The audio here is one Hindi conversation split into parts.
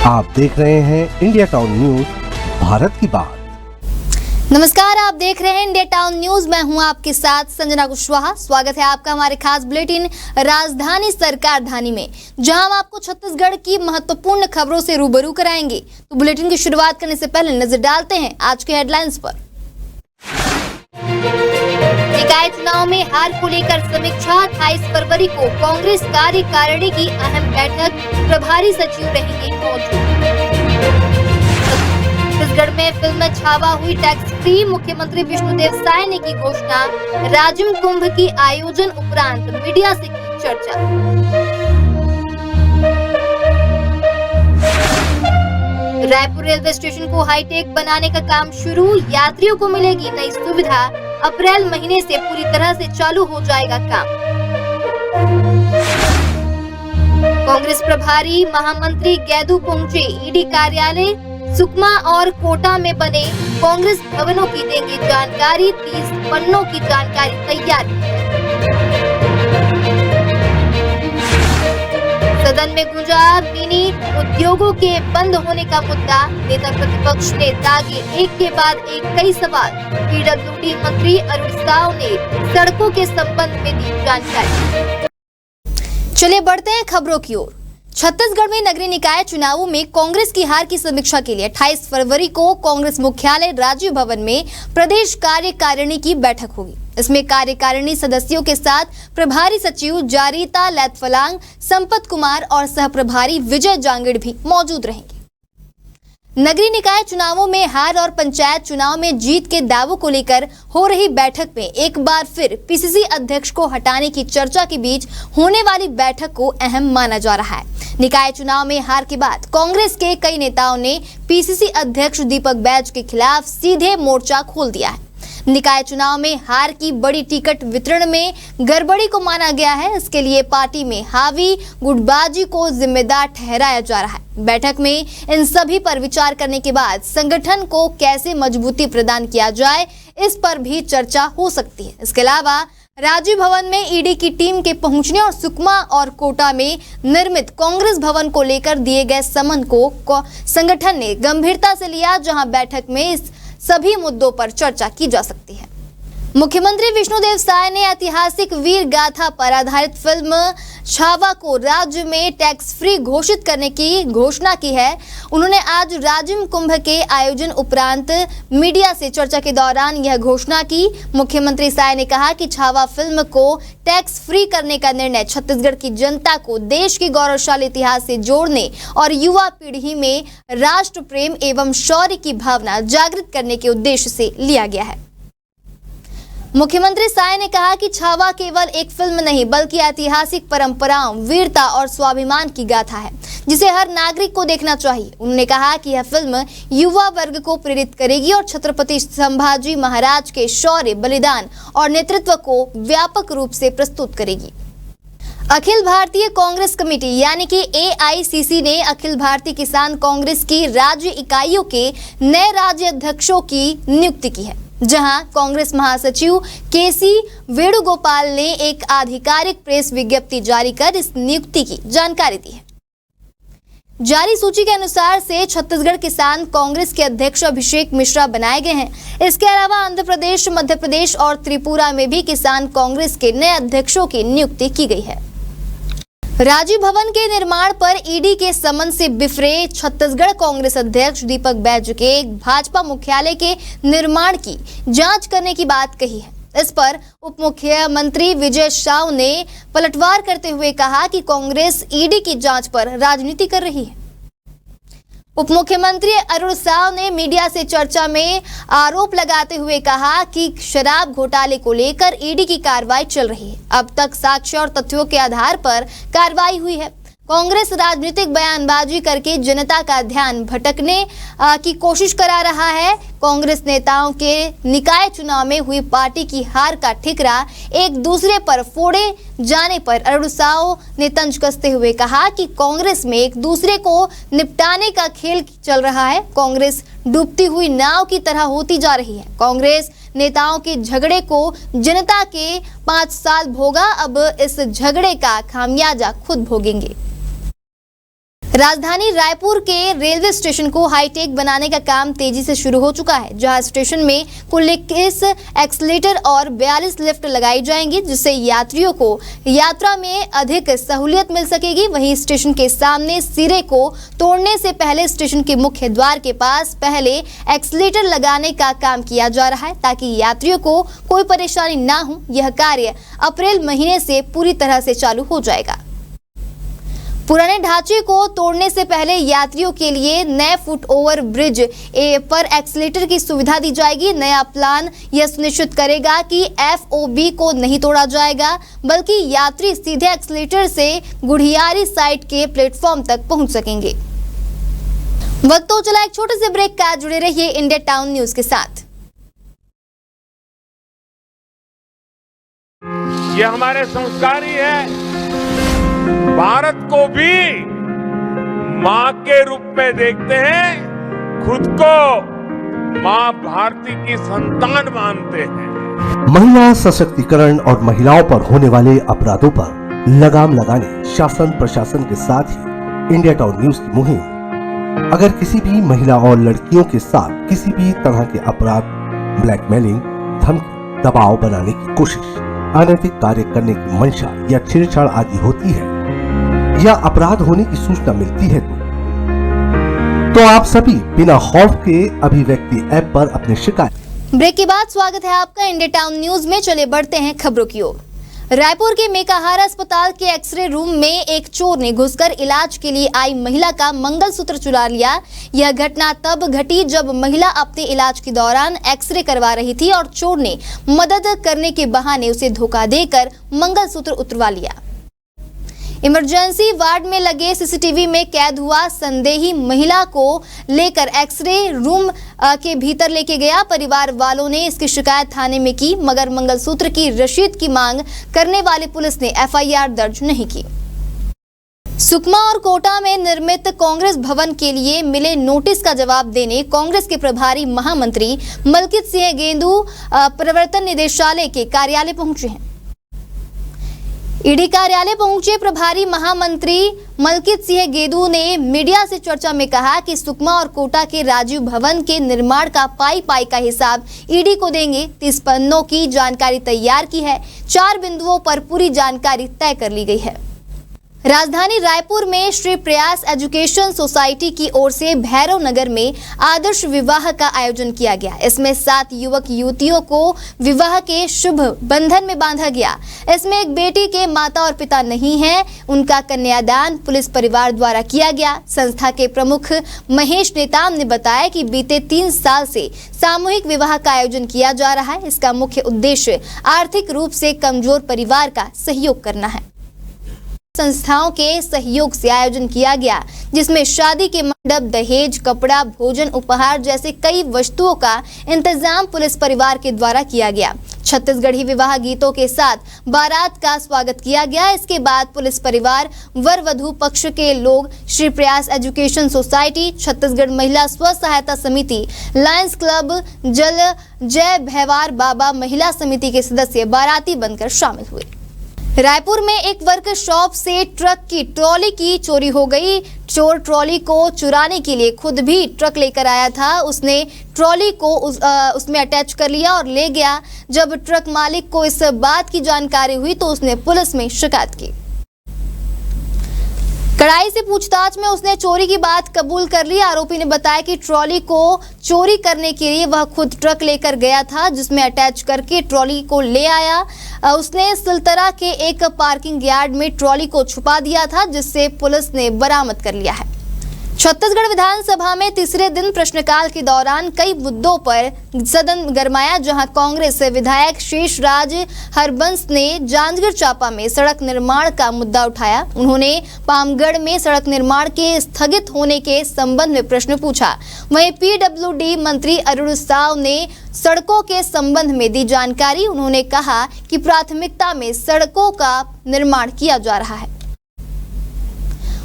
आप देख रहे हैं इंडिया टाउन न्यूज, भारत की बात। नमस्कार, आप देख रहे हैं इंडिया टाउन न्यूज। मैं हूं आपके साथ संजना कुशवाहा। स्वागत है आपका हमारे खास बुलेटिन राजधानी सरकार धानी में, जहां हम आपको छत्तीसगढ़ की महत्वपूर्ण खबरों से रूबरू कराएंगे। तो बुलेटिन की शुरुआत करने से पहले नजर डालते हैं आज के हेडलाइंस पर। निकाय चुनाव में हार को लेकर समीक्षा। 28 फरवरी को कांग्रेस कार्यकारिणी की अहम बैठक, प्रभारी सचिव रहेंगे मौजूद। छत्तीसगढ़ में फिल्म छावा हुई टैक्स फ्री, मुख्यमंत्री विष्णुदेव साय ने की घोषणा। राजिम कुंभ की आयोजन उपरांत मीडिया से की चर्चा। रायपुर रेलवे स्टेशन को हाईटेक बनाने का काम शुरू, यात्रियों को मिलेगी नई सुविधा। अप्रैल महीने से पूरी तरह से चालू हो जाएगा काम। कांग्रेस प्रभारी महामंत्री गैदू पहुंचे ईडी कार्यालय। सुकमा और कोटा में बने कांग्रेस भवनों की देंगे जानकारी। 30 पन्नों की जानकारी तैयार की है। सदन में गूंजा मिनी उद्योगों के बंद होने का मुद्दा। नेता प्रतिपक्ष ने दागे एक के बाद एक कई सवाल। पीडब्ल्यूडी मंत्री अरुण साव ने सड़कों के संबंध में दी जानकारी। चलिए बढ़ते हैं खबरों की ओर। छत्तीसगढ़ में नगरीय निकाय चुनावों में कांग्रेस की हार की समीक्षा के लिए 28 फरवरी को कांग्रेस मुख्यालय राजीव भवन में प्रदेश कार्यकारिणी की बैठक होगी। इसमें कार्यकारिणी सदस्यों के साथ प्रभारी सचिव जारीता लैतफलांग, संपत कुमार और सह प्रभारी विजय जांगिड़ भी मौजूद रहेंगे। नगरीय निकाय चुनावों में हार और पंचायत चुनाव में जीत के दावों को लेकर हो रही बैठक में एक बार फिर पीसीसी अध्यक्ष को हटाने की चर्चा के बीच होने वाली बैठक को अहम माना जा रहा है। निकाय चुनाव में हार के बाद कांग्रेस के कई नेताओं ने पीसीसी अध्यक्ष दीपक बैज के खिलाफ सीधे मोर्चा खोल दिया है। निकाय चुनाव में हार की बड़ी टिकट वितरण में गड़बड़ी को माना गया है। इसके लिए पार्टी में हावी गुटबाजी को जिम्मेदार ठहराया जा रहा है। बैठक में इन सभी पर विचार करने के बाद संगठन को कैसे मजबूती प्रदान किया जाए, इस पर भी चर्चा हो सकती है। इसके अलावा राजीव भवन में ईडी की टीम के पहुंचने और सुकमा और कोटा में निर्मित कांग्रेस भवन को लेकर दिए गए समन को संगठन ने गंभीरता से लिया, जहां बैठक में इस सभी मुद्दों पर चर्चा की जा सकती है। मुख्यमंत्री विष्णुदेव साय ने ऐतिहासिक वीर गाथा पर आधारित फिल्म छावा को राज्य में टैक्स फ्री घोषित करने की घोषणा की है। उन्होंने आज राजिम कुंभ के आयोजन उपरांत मीडिया से चर्चा के दौरान यह घोषणा की। मुख्यमंत्री साय ने कहा कि छावा फिल्म को टैक्स फ्री करने का निर्णय छत्तीसगढ़ की जनता को देश के गौरवशाली इतिहास से जोड़ने और युवा पीढ़ी में राष्ट्र प्रेम एवं शौर्य की भावना जागृत करने के उद्देश्य से लिया गया है। मुख्यमंत्री साय ने कहा कि छावा केवल एक फिल्म नहीं बल्कि ऐतिहासिक परंपराओं, वीरता और स्वाभिमान की गाथा है, जिसे हर नागरिक को देखना चाहिए। उन्होंने कहा कि यह फिल्म युवा वर्ग को प्रेरित करेगी और छत्रपति संभाजी महाराज के शौर्य, बलिदान और नेतृत्व को व्यापक रूप से प्रस्तुत करेगी। अखिल भारतीय कांग्रेस कमेटी यानी कि AICC ने अखिल भारतीय किसान कांग्रेस की राज्य इकाइयों के नए राज्य अध्यक्षों की नियुक्ति की है, जहां कांग्रेस महासचिव KC वेणुगोपाल ने एक आधिकारिक प्रेस विज्ञप्ति जारी कर इस नियुक्ति की जानकारी दी है। जारी सूची के अनुसार से छत्तीसगढ़ किसान कांग्रेस के अध्यक्ष अभिषेक मिश्रा बनाए गए हैं। इसके अलावा आंध्र प्रदेश, मध्य प्रदेश और त्रिपुरा में भी किसान कांग्रेस के नए अध्यक्षों की नियुक्ति की गई है। राजीव भवन के निर्माण पर ईडी के समन से बिफरे छत्तीसगढ़ कांग्रेस अध्यक्ष दीपक बैज के भाजपा मुख्यालय के निर्माण की जांच करने की बात कही है। इस पर उप मुख्यमंत्री विजय शाह ने पलटवार करते हुए कहा कि कांग्रेस ईडी की जांच पर राजनीति कर रही है। उप मुख्यमंत्री अरुण साव ने मीडिया से चर्चा में आरोप लगाते हुए कहा कि शराब घोटाले को लेकर ईडी की कार्रवाई चल रही है। अब तक साक्ष्य और तथ्यों के आधार पर कार्रवाई हुई है। कांग्रेस राजनीतिक बयानबाजी करके जनता का ध्यान भटकने की कोशिश करा रहा है। कांग्रेस नेताओं के निकाय चुनाव में हुई पार्टी की हार का ठिकरा एक दूसरे पर फोड़े जाने पर अरुण साव ने तंज कसते हुए कहा कि कांग्रेस में एक दूसरे को निपटाने का खेल चल रहा है। कांग्रेस डूबती हुई नाव की तरह होती जा रही है। कांग्रेस नेताओं के झगड़े को जनता के 5 साल भोगा, अब इस झगड़े का खामियाजा खुद भोगेंगे। राजधानी रायपुर के रेलवे स्टेशन को हाईटेक बनाने का काम तेजी से शुरू हो चुका है, जहां स्टेशन में कुल 21 एक्सीलेटर और 42 लिफ्ट लगाई जाएंगी, जिससे यात्रियों को यात्रा में अधिक सहूलियत मिल सकेगी। वहीं स्टेशन के सामने सिरे को तोड़ने से पहले स्टेशन के मुख्य द्वार के पास पहले एक्सीलेटर लगाने का काम किया जा रहा है, ताकि यात्रियों को कोई परेशानी ना हो। यह कार्य अप्रैल महीने से पूरी तरह से चालू हो जाएगा। पुराने ढांचे को तोड़ने से पहले यात्रियों के लिए नए फुट ओवर ब्रिज पर एक्सीलेटर की सुविधा दी जाएगी। नया प्लान यह सुनिश्चित करेगा कि FOB को नहीं तोड़ा जाएगा, बल्कि यात्री सीधे एक्सीलेटर से गुढ़ियारी साइड के प्लेटफॉर्म तक पहुंच सकेंगे। वक्त तो चला एक छोटे से ब्रेक का, जुड़े रहिए इंडिया टाउन न्यूज के साथ। ये हमारे संस्कार ही है। भारत को भी मां के रूप में देखते हैं, खुद को मां भारती की संतान मानते हैं। महिला सशक्तिकरण और महिलाओं पर होने वाले अपराधों पर लगाम लगाने शासन प्रशासन के साथ ही इंडिया टाउन न्यूज की मुहिम। अगर किसी भी महिला और लड़कियों के साथ किसी भी तरह के अपराध, ब्लैकमेलिंग, धमकी, दबाव बनाने की कोशिश, अनैतिक कार्य करने की मंशा या छेड़छाड़ आदि होती है या अपराध होने की सूचना मिलती है तो आप सभी बिना खौफ के अभिव्यक्ति ऐप पर अपनी शिकायत। ब्रेक के बाद स्वागत है आपका इंडिया टाउन न्यूज में। चले बढ़ते हैं खबरों की ओर। रायपुर के मेकाहारा अस्पताल के एक्सरे रूम में एक चोर ने घुसकर इलाज के लिए आई महिला का मंगलसूत्र चुरा लिया। यह घटना तब घटी जब महिला अपने इलाज के दौरान एक्सरे करवा रही थी और चोर ने मदद करने के बहाने उसे धोखा देकर मंगलसूत्र उतरवा लिया। इमरजेंसी वार्ड में लगे सीसीटीवी में कैद हुआ संदेही महिला को लेकर एक्सरे रूम के भीतर लेके गया। परिवार वालों ने इसकी शिकायत थाने में की, मगर मंगलसूत्र की रसीद की मांग करने वाली पुलिस ने FIR दर्ज नहीं की। सुकमा और कोटा में निर्मित कांग्रेस भवन के लिए मिले नोटिस का जवाब देने कांग्रेस के प्रभारी महामंत्री मलकित सिंह गेंदू प्रवर्तन निदेशालय के कार्यालय पहुंचे हैं। ईडी कार्यालय पहुंचे प्रभारी महामंत्री मलकित सिंह गेंदू ने मीडिया से चर्चा में कहा कि सुकमा और कोटा के राजीव भवन के निर्माण का पाई का हिसाब ईडी को देंगे। 30 पन्नों की जानकारी तैयार की है। 4 बिंदुओं पर पूरी जानकारी तय कर ली गई है। राजधानी रायपुर में श्री प्रयास एजुकेशन सोसाइटी की ओर से भैरव नगर में आदर्श विवाह का आयोजन किया गया। इसमें 7 युवक युवतियों को विवाह के शुभ बंधन में बांधा गया। इसमें एक बेटी के माता और पिता नहीं है, उनका कन्यादान पुलिस परिवार द्वारा किया गया। संस्था के प्रमुख महेश नेताम ने बताया कि बीते 3 साल से सामूहिक विवाह का आयोजन किया जा रहा है। इसका मुख्य उद्देश्य आर्थिक रूप से कमजोर परिवार का सहयोग करना है। संस्थाओं के सहयोग से आयोजन किया गया, जिसमें शादी के मंडप, दहेज, कपड़ा, भोजन, उपहार जैसे कई वस्तुओं का इंतजाम पुलिस परिवार के द्वारा किया गया। छत्तीसगढ़ी विवाह गीतों के साथ बारात का स्वागत किया गया। इसके बाद पुलिस परिवार, वर वधू पक्ष के लोग, श्री प्रयास एजुकेशन सोसाइटी, छत्तीसगढ़ महिला स्व सहायता समिति, लायंस क्लब, जल जय भैवार बाबा महिला समिति के सदस्य बाराती बनकर शामिल हुए। रायपुर में एक वर्कशॉप से ट्रक की ट्रॉली की चोरी हो गई। चोर ट्रॉली को चुराने के लिए खुद भी ट्रक लेकर आया था। उसने ट्रॉली को उसमें अटैच कर लिया और ले गया। जब ट्रक मालिक को इस बात की जानकारी हुई तो उसने पुलिस में शिकायत की। कड़ाई से पूछताछ में उसने चोरी की बात कबूल कर ली। आरोपी ने बताया कि ट्रॉली को चोरी करने के लिए वह खुद ट्रक लेकर गया था, जिसमें अटैच करके ट्रॉली को ले आया। उसने सिलतरा के एक पार्किंग यार्ड में ट्रॉली को छुपा दिया था, जिससे पुलिस ने बरामद कर लिया है। छत्तीसगढ़ विधानसभा में तीसरे दिन प्रश्नकाल के दौरान कई मुद्दों पर सदन गरमाया, जहां कांग्रेस विधायक शेषराज हरबंस ने जांजगीर चांपा में सड़क निर्माण का मुद्दा उठाया। उन्होंने पामगढ़ में सड़क निर्माण के स्थगित होने के संबंध में प्रश्न पूछा। वहीं PWD मंत्री अरुण साव ने सड़कों के संबंध में दी जानकारी। उन्होंने कहा कि प्राथमिकता में सड़कों का निर्माण किया जा रहा है।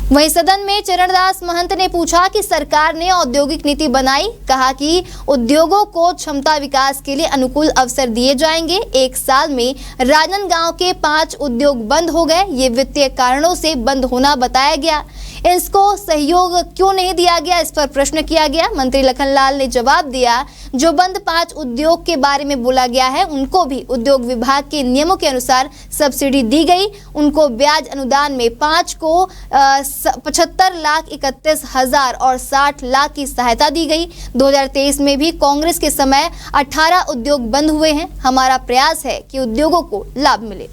वहीं सदन में चरणदास महंत ने पूछा कि सरकार ने औद्योगिक नीति बनाई। कहा कि उद्योगों को क्षमता विकास के लिए अनुकूल अवसर दिए जाएंगे। 1 साल में राजनांदगांव के 5 उद्योग बंद हो गए। ये वित्तीय कारणों से बंद होना बताया गया। इसको सहयोग क्यों नहीं दिया गया, इस पर प्रश्न किया गया। मंत्री लखनलाल ने जवाब दिया, जो बंद 5 उद्योग के बारे में बोला गया है उनको भी उद्योग विभाग के नियमों के अनुसार सब्सिडी दी गई। उनको ब्याज अनुदान में 5 को 75,31,000 और 60 लाख की सहायता दी गई। 2023 में भी कांग्रेस के समय 18 उद्योग बंद हुए हैं। हमारा प्रयास है कि उद्योगों को लाभ मिले।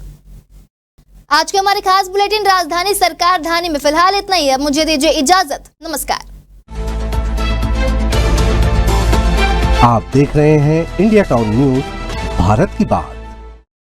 आज के हमारे खास बुलेटिन राजधानी सरकार धानी में फिलहाल इतना ही। अब मुझे दीजिए इजाजत, नमस्कार। आप देख रहे हैं इंडिया टाउन न्यूज, भारत की बात।